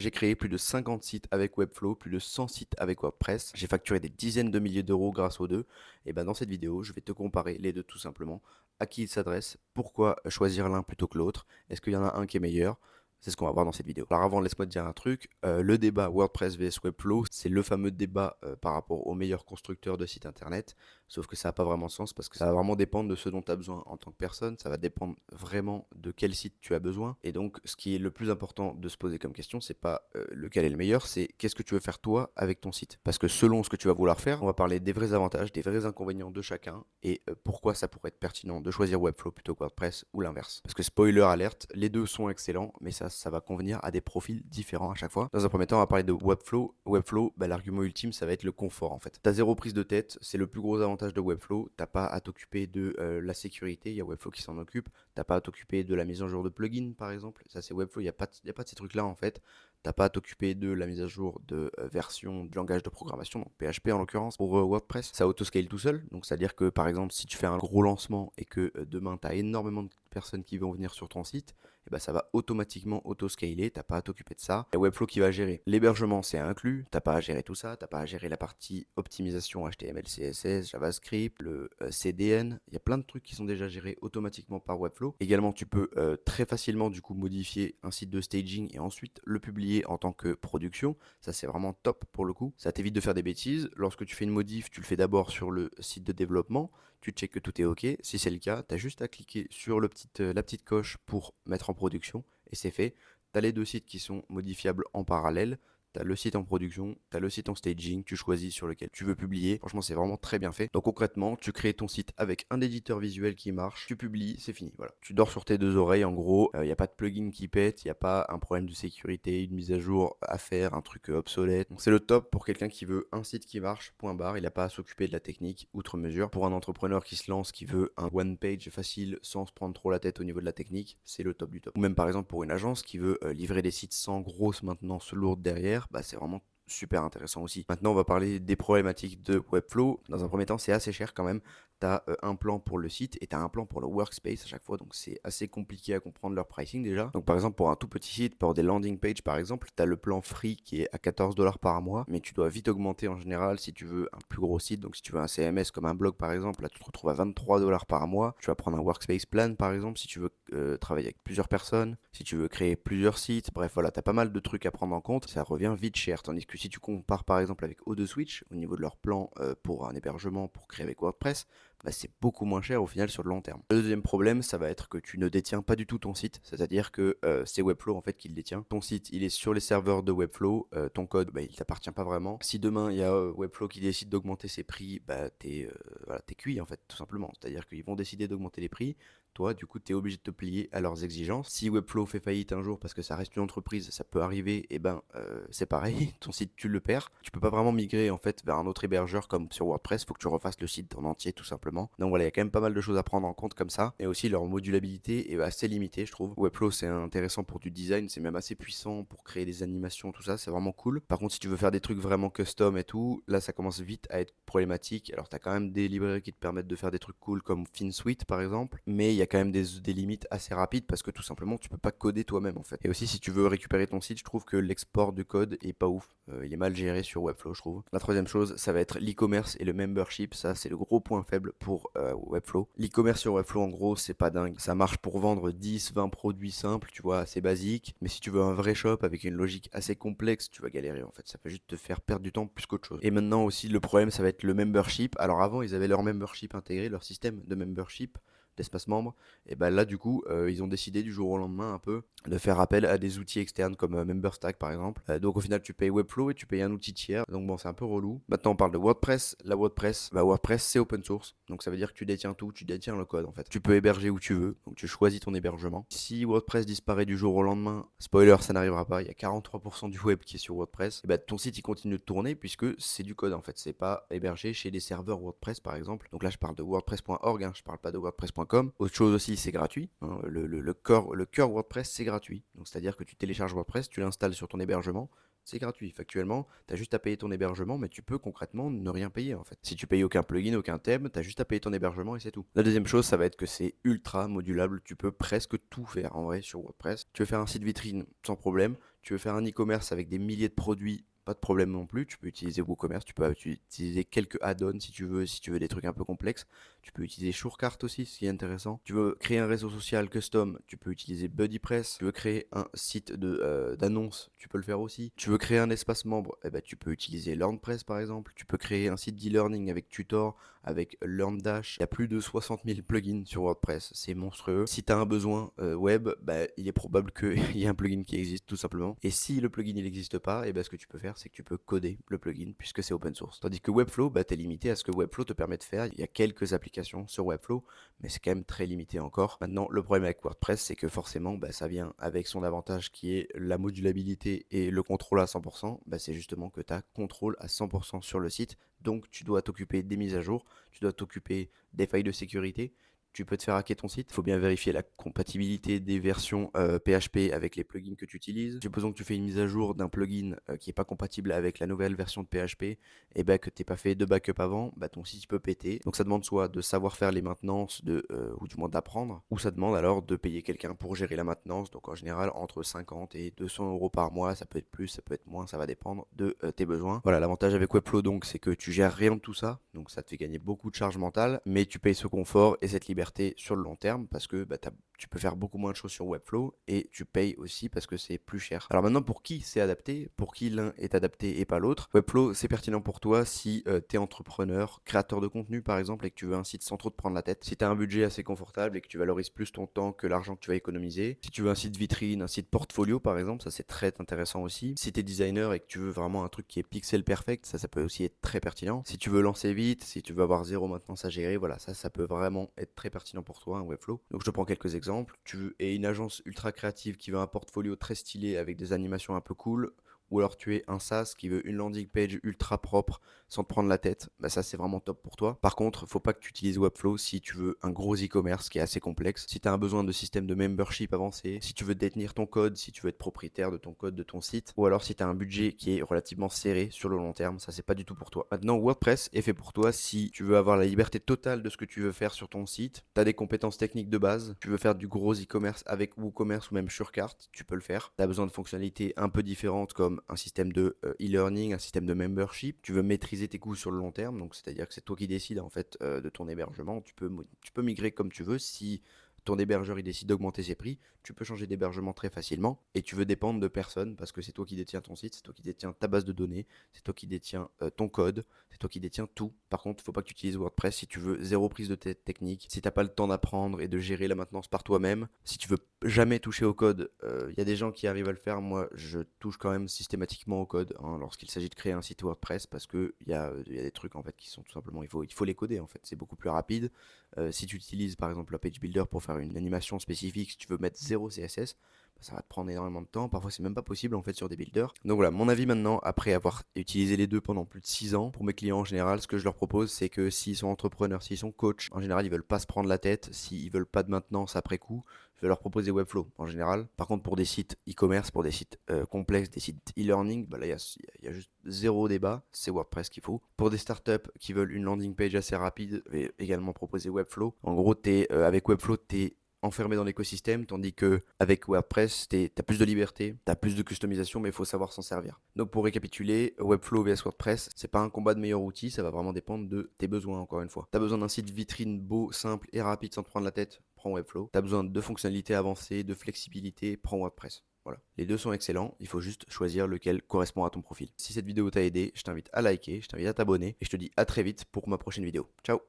J'ai créé plus de 50 sites avec Webflow, plus de 100 sites avec WordPress. J'ai facturé des dizaines de milliers d'euros grâce aux deux. Et ben dans cette vidéo, je vais te comparer les deux tout simplement. À qui ils s'adressent, pourquoi choisir l'un plutôt que l'autre, est-ce qu'il y en a un qui est meilleur? C'est ce qu'on va voir dans cette vidéo. Alors avant, laisse-moi te dire un truc. Le débat WordPress vs Webflow, c'est le fameux débat par rapport aux meilleurs constructeurs de sites internet. Sauf que ça n'a pas vraiment de sens parce que ça va vraiment dépendre de ce dont tu as besoin en tant que personne. Ça va dépendre vraiment de quel site tu as besoin. Et donc, ce qui est le plus important de se poser comme question, c'est pas lequel est le meilleur, c'est qu'est-ce que tu veux faire toi avec ton site. Parce que selon ce que tu vas vouloir faire, on va parler des vrais avantages, des vrais inconvénients de chacun et pourquoi ça pourrait être pertinent de choisir Webflow plutôt que WordPress ou l'inverse. Parce que spoiler alerte, les deux sont excellents, mais ça va convenir à des profils différents à chaque fois. Dans un premier temps, on va parler de Webflow. Webflow, l'argument ultime, ça va être le confort en fait. T'as zéro prise de tête, c'est le plus gros avantage de Webflow. T'as pas à t'occuper de la sécurité, il y a Webflow qui s'en occupe. T'as pas à t'occuper de la mise en jour de plugins par exemple. Ça c'est Webflow, il n'y a pas de ces trucs là en fait. T'as pas à t'occuper de la mise à jour de version de langage de programmation, donc PHP en l'occurrence, pour WordPress. Ça autoscale tout seul, donc c'est-à-dire que par exemple si tu fais un gros lancement et que demain tu as énormément de personnes qui vont venir sur ton site, et ça va automatiquement autoscaler, t'as pas à t'occuper de ça. Il y a Webflow qui va gérer. L'hébergement c'est inclus, t'as pas à gérer tout ça, t'as pas à gérer la partie optimisation HTML, CSS, JavaScript, le CDN, il y a plein de trucs qui sont déjà gérés automatiquement par Webflow. Également tu peux très facilement du coup modifier un site de staging et ensuite le publier en tant que production. Ça c'est vraiment top pour le coup. Ça t'évite de faire des bêtises. Lorsque tu fais une modif, tu le fais d'abord sur le site de développement. Tu checkes que tout est ok. Si c'est le cas, tu as juste à cliquer sur la petite coche pour mettre en production et c'est fait. Tu as les deux sites qui sont modifiables en parallèle. T'as le site en production, t'as le site en staging, tu choisis sur lequel tu veux publier. Franchement, c'est vraiment très bien fait. Donc concrètement, tu crées ton site avec un éditeur visuel qui marche, tu publies, c'est fini. Voilà. Tu dors sur tes deux oreilles en gros. Il n'y a pas de plugin qui pète, il n'y a pas un problème de sécurité, une mise à jour à faire, un truc obsolète. Donc c'est le top pour quelqu'un qui veut un site qui marche, point barre. Il n'a pas à s'occuper de la technique, outre mesure. Pour un entrepreneur qui se lance, qui veut un one page facile sans se prendre trop la tête au niveau de la technique, c'est le top du top. Ou même par exemple pour une agence qui veut livrer des sites sans grosse maintenance lourde derrière, c'est vraiment super intéressant aussi. Maintenant, on va parler des problématiques de Webflow. Dans un premier temps, c'est assez cher quand même. Tu as un plan pour le site et tu as un plan pour le workspace à chaque fois. Donc, c'est assez compliqué à comprendre leur pricing déjà. Donc, par exemple, pour un tout petit site, pour des landing pages par exemple, tu as le plan free qui est à 14 dollars par mois. Mais tu dois vite augmenter en général si tu veux un plus gros site. Donc, si tu veux un CMS comme un blog par exemple, là, tu te retrouves à 23 dollars par mois. Tu vas prendre un workspace plan par exemple si tu veux travailler avec plusieurs personnes, si tu veux créer plusieurs sites. Bref, voilà, tu as pas mal de trucs à prendre en compte. Ça revient vite cher. Tandis que si tu compares par exemple avec O2Switch, au niveau de leur plan pour un hébergement pour créer avec WordPress, c'est beaucoup moins cher au final sur le long terme. Le deuxième problème, ça va être que tu ne détiens pas du tout ton site, c'est-à-dire que c'est Webflow en fait qui le détient. Ton site, il est sur les serveurs de Webflow, ton code, il t'appartient pas vraiment. Si demain il y a Webflow qui décide d'augmenter ses prix, t'es cuit en fait, tout simplement. C'est-à-dire qu'ils vont décider d'augmenter les prix. Toi, du coup, tu es obligé de te plier à leurs exigences. Si Webflow fait faillite un jour parce que ça reste une entreprise, ça peut arriver, et c'est pareil, ton site tu le perds. Tu peux pas vraiment migrer en fait vers un autre hébergeur comme sur WordPress, faut que tu refasses le site en entier tout simplement. Donc voilà, il y a quand même pas mal de choses à prendre en compte comme ça. Et aussi leur modulabilité est assez limitée, je trouve. Webflow c'est intéressant pour du design, c'est même assez puissant pour créer des animations, tout ça, c'est vraiment cool. Par contre, si tu veux faire des trucs vraiment custom et tout, là ça commence vite à être problématique. Alors t'as quand même des librairies qui te permettent de faire des trucs cool comme FinSuite par exemple, mais il y a quand même des limites assez rapides parce que tout simplement tu peux pas coder toi-même en fait. Et aussi si tu veux récupérer ton site, je trouve que l'export du code est pas ouf. Il est mal géré sur Webflow, je trouve. La troisième chose, ça va être l'e-commerce et le membership. Ça, c'est le gros point faible pour Webflow. L'e-commerce sur Webflow, en gros, c'est pas dingue. Ça marche pour vendre 10, 20 produits simples, tu vois, assez basiques. Mais si tu veux un vrai shop avec une logique assez complexe, tu vas galérer en fait. Ça peut juste te faire perdre du temps plus qu'autre chose. Et maintenant aussi, le problème, ça va être le membership. Alors avant, ils avaient leur membership intégré, leur système de membership d'espace membre, et là du coup ils ont décidé du jour au lendemain un peu de faire appel à des outils externes comme MemberStack par exemple. Donc au final tu payes Webflow et tu payes un outil tiers, donc bon c'est un peu relou. Maintenant on parle de WordPress. La WordPress, WordPress c'est open source, donc ça veut dire que tu détiens tout, tu détiens le code en fait. Tu peux héberger où tu veux, donc tu choisis ton hébergement. Si WordPress disparaît du jour au lendemain, spoiler ça n'arrivera pas, il y a 43% du web qui est sur WordPress, et ton site il continue de tourner puisque c'est du code en fait, c'est pas hébergé chez des serveurs WordPress par exemple. Donc là je parle de wordpress.org, je parle pas de wordpress.com. Autre chose aussi, c'est gratuit. Le cœur WordPress, c'est gratuit. Donc c'est-à-dire que tu télécharges WordPress, tu l'installes sur ton hébergement, C'est gratuit. Factuellement, tu as juste à payer ton hébergement, mais tu peux concrètement ne rien payer en fait. Si tu payes aucun plugin, aucun thème, tu as juste à payer ton hébergement et c'est tout. La deuxième chose, ça va être que c'est ultra modulable. Tu peux presque tout faire en vrai sur WordPress. Tu veux faire un site vitrine sans problème. Tu veux faire un e-commerce avec des milliers de produits, pas de problème non plus. Tu peux utiliser WooCommerce, tu peux utiliser quelques add-ons si tu veux des trucs un peu complexes. Tu peux utiliser Shortcart aussi, ce qui est intéressant. Tu veux créer un réseau social custom, tu peux utiliser BuddyPress. Tu veux créer un site d'annonce, tu peux le faire aussi. Tu veux créer un espace membre, eh ben, tu peux utiliser LearnPress par exemple. Tu peux créer un site d'e-learning avec Tutor, avec LearnDash. Il y a plus de 60 000 plugins sur WordPress, c'est monstrueux. Si tu as un besoin web, bah, il est probable qu'il y ait un plugin qui existe tout simplement. Et si le plugin n'existe pas, eh ben, ce que tu peux faire, c'est que tu peux coder le plugin puisque c'est open source. Tandis que Webflow, bah, tu es limité à ce que Webflow te permet de faire. Il y a quelques applications sur Webflow, mais c'est quand même très limité encore. Maintenant, le problème avec WordPress, c'est que forcément, bah, ça vient avec son avantage qui est la modulabilité et le contrôle à 100%. Bah, c'est justement que tu as contrôle à 100% sur le site. Donc, tu dois t'occuper des mises à jour, tu dois t'occuper des failles de sécurité. Tu peux te faire hacker ton site. Il faut bien vérifier la compatibilité des versions PHP avec les plugins que tu utilises. Supposons que tu fais une mise à jour d'un plugin qui n'est pas compatible avec la nouvelle version de PHP et bah, que tu n'aies pas fait de backup avant, bah, ton site peut péter. Donc ça demande soit de savoir faire les maintenances ou du moins d'apprendre, ou ça demande alors de payer quelqu'un pour gérer la maintenance. Donc en général, entre 50 et 200 euros par mois, ça peut être plus, ça peut être moins, ça va dépendre de tes besoins. Voilà, l'avantage avec Webflow donc, c'est que tu gères rien de tout ça. Donc ça te fait gagner beaucoup de charge mentale, mais tu payes ce confort et cette liberté sur le long terme parce que bah, tu peux faire beaucoup moins de choses sur Webflow et tu payes aussi parce que c'est plus cher. Alors maintenant, pour qui c'est adapté, pour qui l'un est adapté et pas l'autre, Webflow c'est pertinent pour toi si tu es entrepreneur, créateur de contenu par exemple et que tu veux un site sans trop te prendre la tête. Si tu as un budget assez confortable et que tu valorises plus ton temps que l'argent que tu vas économiser. Si tu veux un site vitrine, un site portfolio par exemple, ça c'est très intéressant aussi. Si tu es designer et que tu veux vraiment un truc qui est pixel perfect, ça peut aussi être très pertinent. Si tu veux lancer vite, si tu veux avoir zéro maintenance à gérer, voilà, ça peut vraiment être très pertinent pour toi, un Webflow. Donc je te prends quelques exemples. Tu es une agence ultra créative qui veut un portfolio très stylé avec des animations un peu cool, ou alors tu es un SaaS qui veut une landing page ultra propre sans te prendre la tête, bah ça c'est vraiment top pour toi. Par contre, faut pas que tu utilises Webflow si tu veux un gros e-commerce qui est assez complexe, si tu as un besoin de système de membership avancé, si tu veux détenir ton code, si tu veux être propriétaire de ton code de ton site, ou alors si tu as un budget qui est relativement serré sur le long terme, ça c'est pas du tout pour toi. Maintenant, WordPress est fait pour toi si tu veux avoir la liberté totale de ce que tu veux faire sur ton site, tu as des compétences techniques de base, tu veux faire du gros e-commerce avec WooCommerce ou même Shortcart, tu peux le faire. Tu as besoin de fonctionnalités un peu différentes comme un système de e-learning, un système de membership. Tu veux maîtriser tes coûts sur le long terme, donc c'est-à-dire que c'est toi qui décides en fait de ton hébergement. Tu peux migrer comme tu veux. Si ton hébergeur il décide d'augmenter ses prix, tu peux changer d'hébergement très facilement et tu veux dépendre de personne parce que c'est toi qui détiens ton site, c'est toi qui détiens ta base de données, c'est toi qui détiens ton code, c'est toi qui détiens tout. Par contre, il ne faut pas que tu utilises WordPress si tu veux zéro prise de tête technique, si tu n'as pas le temps d'apprendre et de gérer la maintenance par toi-même, si tu veux jamais toucher au code, il y a des gens qui arrivent à le faire, moi je touche quand même systématiquement au code hein, lorsqu'il s'agit de créer un site WordPress parce qu'il y a des trucs en fait qui sont tout simplement, il faut les coder en fait, c'est beaucoup plus rapide. Si tu utilises par exemple la page builder pour faire une animation spécifique, si tu veux mettre 0 CSS, ça va te prendre énormément de temps. Parfois, c'est même pas possible en fait sur des builders. Donc voilà, mon avis maintenant, après avoir utilisé les deux pendant plus de 6 ans, pour mes clients en général, ce que je leur propose, c'est que s'ils sont entrepreneurs, s'ils sont coachs, en général, ils veulent pas se prendre la tête, s'ils veulent pas de maintenance après coup, je vais leur proposer Webflow en général. Par contre, pour des sites e-commerce, pour des sites complexes, des sites e-learning, bah là, il y a juste zéro débat, c'est WordPress qu'il faut. Pour des startups qui veulent une landing page assez rapide, je vais également proposer Webflow. En gros, avec Webflow, t'es enfermé dans l'écosystème, tandis que avec WordPress, t'as plus de liberté, t'as plus de customisation, mais il faut savoir s'en servir. Donc pour récapituler, Webflow vs WordPress, c'est pas un combat de meilleur outil, ça va vraiment dépendre de tes besoins encore une fois. T'as besoin d'un site vitrine beau, simple et rapide sans te prendre la tête, prends Webflow. T'as besoin de fonctionnalités avancées, de flexibilité, prends WordPress. Voilà. Les deux sont excellents, il faut juste choisir lequel correspond à ton profil. Si cette vidéo t'a aidé, je t'invite à liker, je t'invite à t'abonner et je te dis à très vite pour ma prochaine vidéo. Ciao!